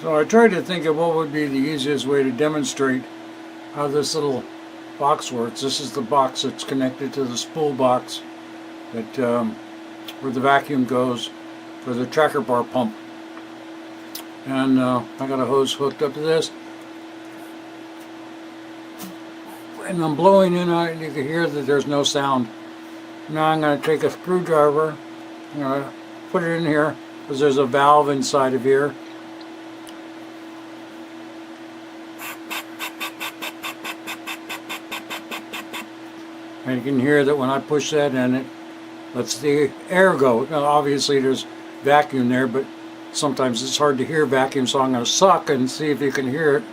So I tried to think of what would be the easiest way to demonstrate how this little box works. This is the box that's connected to the spool box that where the vacuum goes for the Trackerbar pump. And I got a hose hooked up to this. And I'm blowing in on it, and you can hear that there's no sound. Now I'm going to take a screwdriver, I'm going to put it in here, because there's a valve inside of here. And you can hear that when I push that in, it lets the air go. Now obviously there's vacuum there, but sometimes it's hard to hear vacuum, so I'm going to suck and see if you can hear it.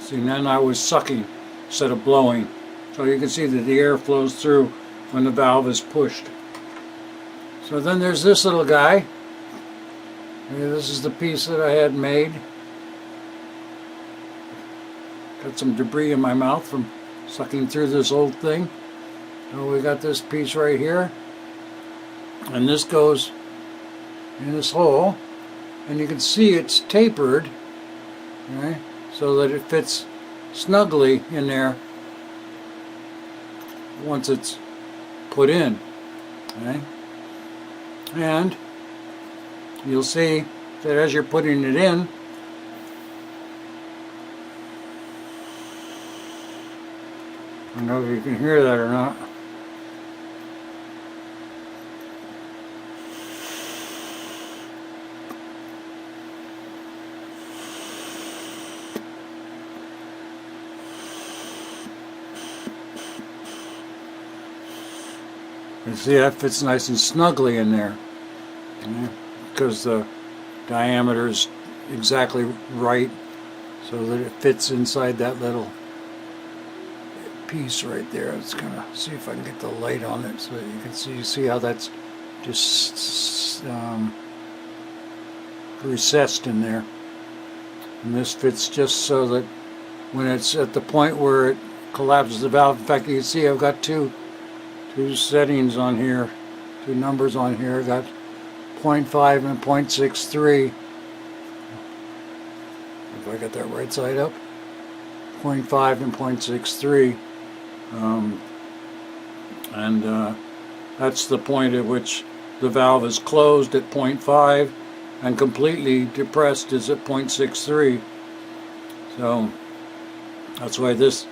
See, then I was sucking instead of blowing. So you can see that the air flows through when the valve is pushed. So then there's this little guy. This is the piece that I had made. Got some debris in my mouth from sucking through this old thing. So we got this piece right here. And this goes in this hole. And you can see it's tapered. Okay, so that it fits snugly in there once it's put in. Okay? And you'll see that as you're putting it in, I don't know if you can hear that or not. You see that fits nice and snugly in there, because the diameter is exactly right, so that it fits inside that little piece right there. It's gonna see if I can get the light on it so that you can see how that's just recessed in there. And this fits just so that when it's at the point where it collapses the valve. In fact, you can see I've got two settings on here, two numbers on here. I've got 0.5 and 0.63. If I got that right side up, 0.5 and 0.63. That's the point at which the valve is closed at 0.5 and completely depressed is at 0.63. So that's why this,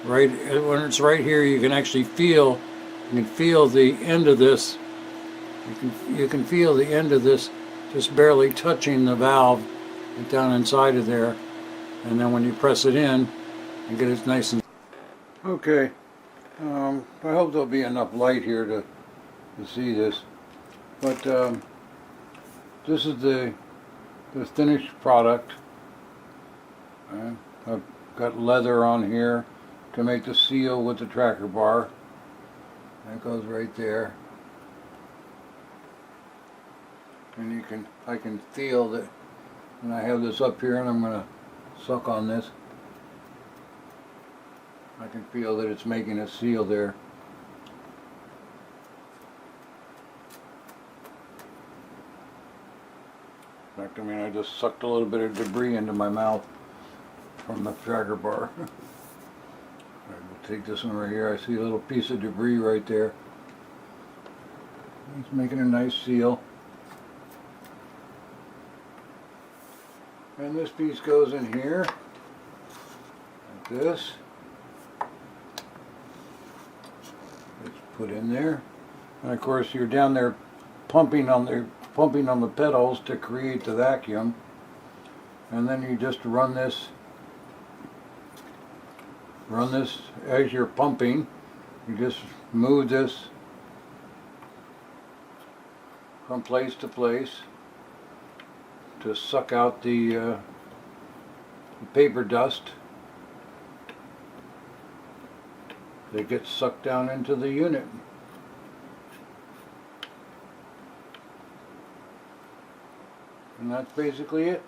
right when it's right here, you can actually feel, the end of this. You can feel the end of this just barely touching the valve down inside of there, and then when you press it in, you get it nice and. Okay, I hope there'll be enough light here to see this, but this is the finished product. I've got leather on here to make the seal with the Trackerbar. That goes right there, and I can feel that. And I have this up here, and I'm going to suck on this. I can feel that it's making a seal there. In fact, I just sucked a little bit of debris into my mouth from the Trackerbar. I'll take this one right here. I see a little piece of debris right there. It's making a nice seal. And this piece goes in here, like this. It's put in there. And of course you're down there pumping on the pedals to create the vacuum. And then you just run this as you're pumping. You just move this from place to place to suck out the paper dust that gets sucked down into the unit. And that's basically it.